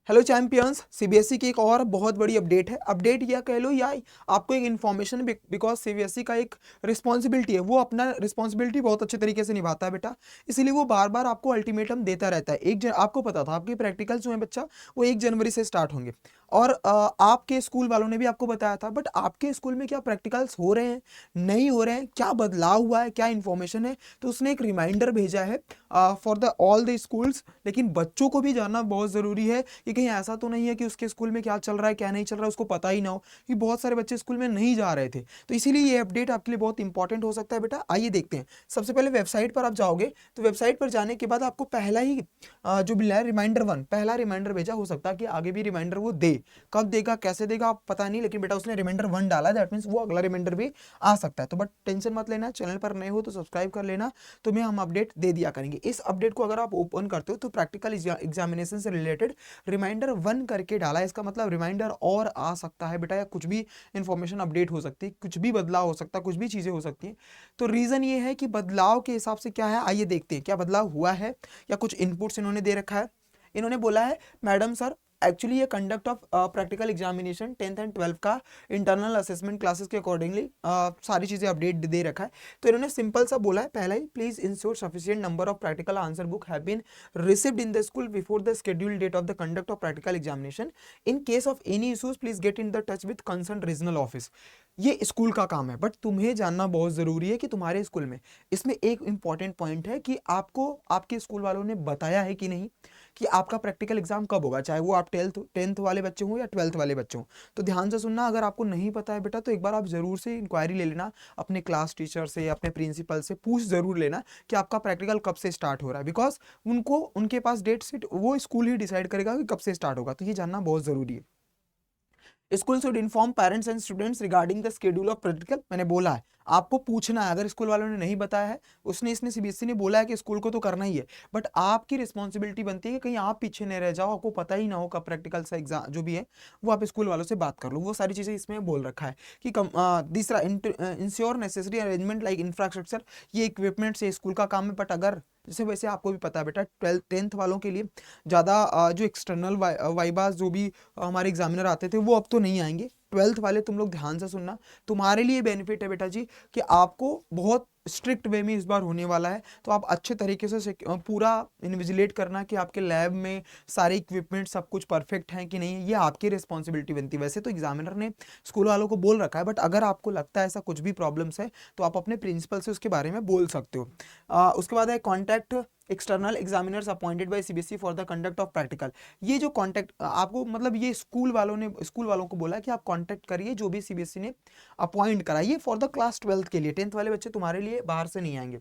Hello champions, CBSE की एक और बहुत बड़ी अपडेट है। अपडेट या कह लो या आपको एक इन्फॉर्मेशन, बिकॉज सीबीएसई का एक रिस्पॉन्सिबिलिटी है, वो अपना रिस्पॉन्सिबिलिटी बहुत अच्छे तरीके से निभाता है बेटा। इसीलिए वो बार बार आपको अल्टीमेटम देता रहता है। आपको पता था आपके प्रैक्टिकल्स जो है बच्चा वो 1 जनवरी से स्टार्ट होंगे, और आपके स्कूल वालों ने भी आपको बताया था। बट आपके स्कूल में क्या प्रैक्टिकल्स हो रहे हैं, नहीं हो रहे हैं, क्या बदलाव हुआ है, क्या इन्फॉर्मेशन है, तो उसने एक रिमाइंडर भेजा है for the all the schools. लेकिन बच्चों को भी जानना बहुत ज़रूरी है कि कहीं ऐसा तो नहीं है कि उसके स्कूल में क्या चल रहा है क्या नहीं चल रहा है उसको पता ही ना हो, कि बहुत सारे बच्चे स्कूल में नहीं जा रहे थे। तो इसीलिए ये अपडेट आपके लिए बहुत इंपॉर्टेंट हो सकता है बेटा। आइए देखते हैं। सबसे पहले वेबसाइट पर आप जाओगे, तो वेबसाइट पर जाने के बाद आपको पहला ही जो मिला है रिमाइंडर 1, पहला रिमाइंडर भेजा। हो सकता है कि आगे भी रिमाइंडर वो दे, कब देगा कैसे देगा आप पता नहीं, लेकिन बेटा उसने रिमाइंडर 1 डाला, दैट मीन्स वो अगला रिमाइंडर भी आ सकता है। तो बट टेंशन मत लेना, चैनल पर नए हो तो सब्सक्राइब कर लेना, तुम्हें हम अपडेट दे दिया करेंगे। इस अपडेट को अगर आप ओपन करते हो तो प्रैक्टिकल एग्जामिनेशन से रिलेटेड रिमाइंडर 1 करके डाला है। इसका मतलब रिमाइंडर और आ सकता है बेटा, या कुछ भी इंफॉर्मेशन अपडेट हो सकती है, कुछ भी बदलाव हो सकता है, कुछ भी चीजें हो सकती हैं। तो रीजन ये है कि बदलाव के हिसाब से क्या है, आइए देखते हैं क्या बदलाव हुआ है, या कुछ इनपुट्स इन्होंने दे रखा है। इन्होंने बोला है, मैडम सर एक्चुअली ये conduct of practical examination 10th and 12th का इंटरनल असेसमेंट क्लासेस के अकॉर्डिंगली सारी चीज़ें अपडेट दे रखा है। तो इन्होंने सिंपल सा बोला है, पहला ही, please ensure sufficient number of practical answer book have been received in the school before the schedule date of the conduct of practical examination. In case of any issues please get in the touch with concern regional office. ये school का काम है, but तुम्हें जानना बहुत जरूरी है कि तुम्हारे स्कूल में, इसमें एक इंपॉर्टेंट पॉइंट है कि आपको आपके स्कूल वालों ने बताया है कि नहीं कि आपका प्रैक्टिकल एग्जाम कब होगा, चाहे वो आप टेंथ वाले बच्चे हों या 12th वाले बच्चे हों। तो ध्यान से सुनना, अगर आपको नहीं पता है बेटा तो एक बार आप जरूर से इंक्वायरी ले लेना, अपने क्लास टीचर से, अपने प्रिंसिपल से पूछ जरूर लेना कि आपका प्रैक्टिकल कब से स्टार्ट हो रहा है। बिकॉज उनको, उनके पास डेट शीट वो स्कूल ही डिसाइड करेगा कि कब से स्टार्ट होगा। तो ये जानना बहुत जरूरी है। School should inform parents and students regarding the schedule of practical. मैंने बोला है आपको पूछना है, अगर स्कूल वालों ने नहीं बताया है, इसने सीबीएसई ने बोला है कि स्कूल को तो करना ही है, बट आपकी रिस्पॉन्सिबिलिटी बनती है कि कहीं आप पीछे नहीं रह जाओ, आपको पता ही ना हो कब प्रैक्टिकल से एग्जाम जो भी है वो आप स्कूल वालों से बात कर लो। वो सारी चीजें इसमें बोल रखा है कि तीसरा, ensure necessary arrangement like infrastructure. ये इक्विपमेंट से स्कूल का काम है, बट अगर जैसे वैसे आपको भी पता है बेटा 10th वालों के लिए ज़्यादा जो एक्सटर्नल वाइबास जो भी हमारे एग्जामिनर आते थे वो अब तो नहीं आएंगे। 12th वाले तुम लोग ध्यान से सुनना, तुम्हारे लिए बेनिफिट है बेटा जी कि आपको बहुत स्ट्रिक्ट वे में इस बार होने वाला है। तो आप अच्छे तरीके से पूरा इन्विजिलेट करना कि आपके लैब में सारे इक्विपमेंट सब कुछ परफेक्ट हैं कि नहीं है, ये आपकी रिस्पॉन्सिबिलिटी बनती है। वैसे तो एग्जामिनर ने स्कूल वालों को बोल रखा है, बट अगर आपको लगता है ऐसा कुछ भी प्रॉब्लम्स है तो आप अपने प्रिंसिपल से उसके बारे में बोल सकते हो। उसके बाद है contact external examiners appointed by CBSE for the conduct of practical. ये जो कॉन्टैक्ट आपको, मतलब ये स्कूल वालों को बोला कि आप कॉन्टैक्ट करिए जो भी सीबीएसई ने अपॉइंट कराइए फॉर द क्लास 12th के लिए। 10th वाले बच्चे तुम्हारे लिए बाहर से नहीं आएंगे।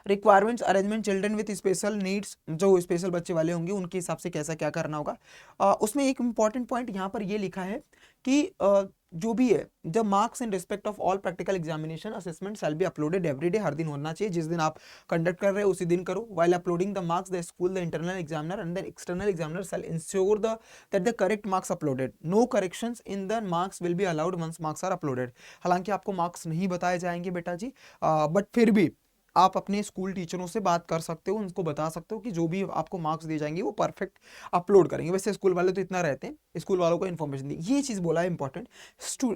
Requirements arrangement children with special needs, जो स्पेशल बच्चे वाले होंगे उनके हिसाब से कैसा क्या करना होगा। उसमें एक इंपॉर्टेंट पॉइंट यहाँ पर ये लिखा है कि जो भी है, the marks in respect of all practical examination assessment shall be uploaded every day. हर दिन होना चाहिए, जिस दिन आप कंडक्ट कर रहे हो उसी दिन करो। While uploading the marks the school the internal examiner and the external examiner shall ensure the that the correct marks uploaded. No corrections in the marks will be allowed once marks are uploaded. हालांकि आपको marks नहीं बताए जाएंगे बेटा जी, but फिर भी आप अपने स्कूल टीचरों से बात कर सकते हो, उनको बता सकते हो कि जो भी आपको मार्क्स दिए जाएंगे वो परफेक्ट अपलोड करेंगे। वैसे स्कूल वाले तो इतना रहते हैं, स्कूल वालों को इन्फॉर्मेशन दी, ये चीज़ बोला है important.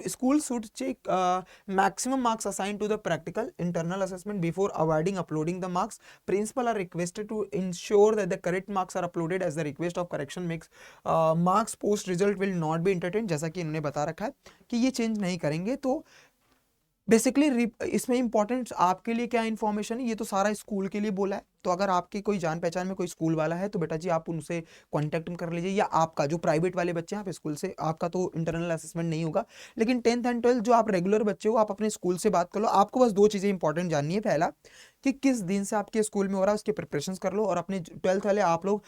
School should check maximum marks assign to the practical internal assessment before avoiding uploading the marks. Principal are requested to ensure that the correct marks are uploaded as the request of correction makes marks post result will not be entertain. जैसा कि इन्होंने बता रखा है कि ये change नहीं करेंगे। तो बेसिकली इसमें इंपॉर्टेंट आपके लिए क्या इन्फॉर्मेशन है, ये तो सारा स्कूल के लिए बोला है। तो अगर आपकी कोई जान पहचान में कोई स्कूल वाला है तो बेटा जी आप उनसे कांटेक्ट कर लीजिए, या आपका जो प्राइवेट वाले बच्चे हैं आप स्कूल से, आपका तो इंटरनल असेसमेंट नहीं होगा, लेकिन 10th एंड 12th जो आप रेगुलर बच्चे हो आप अपने स्कूल से बात कर लो। आपको बस 2 चीज़ें इंपॉर्टेंट जाननी है, पहला कि किस दिन से आपके स्कूल में हो रहा है उसके प्रिपरेशन कर लो, और अपने 12th वाले आप लोग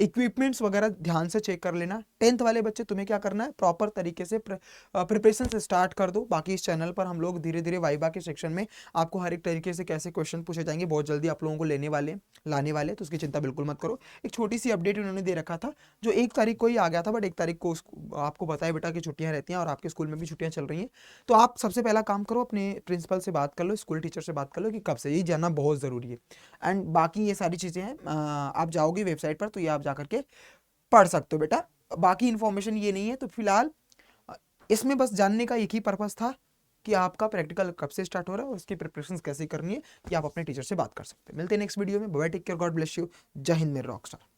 इक्विपमेंट्स वगैरह ध्यान से चेक कर लेना। 10th वाले बच्चे तुम्हें क्या करना है, प्रॉपर तरीके से प्रिपरेशन से स्टार्ट कर दो। बाकी इस चैनल पर हम लोग धीरे धीरे वाइबा के सेक्शन में आपको हर एक तरीके से कैसे क्वेश्चन पूछे जाएंगे बहुत जल्दी आप लोगों को लाने वाले, तो उसकी चिंता बिल्कुल मत करो। एक छोटी सी अपडेट उन्होंने दे रखा था जो 1 तारीख को ही आ गया था, बट 1 तारीख को आपको बताया बेटा कि छुट्टियां रहती हैं और आपके स्कूल में भी छुट्टियां चल रही हैं। तो आप सबसे पहला काम करो, अपने प्रिंसिपल से बात कर लो, स्कूल टीचर से बात कर लो कि कब से, ये जानना बहुत ज़रूरी है। एंड बाकी ये सारी चीज़ें हैं, आप जाओगे वेबसाइट पर तो ये आप जा करके पढ़ सकते हो बेटा। बाकी इन्फॉर्मेशन ये नहीं है। तो फिलहाल इसमें बस जानने का एक ही पर्पस था कि आपका प्रैक्टिकल कब से स्टार्ट हो रहा है और उसकी प्रिपरेशन कैसे करनी है, कि आप अपने टीचर से बात कर सकते हैं। मिलते हैं नेक्स्ट वीडियो में। Bye, take care, God bless you. Jai Hind मेरे रॉकस्टार।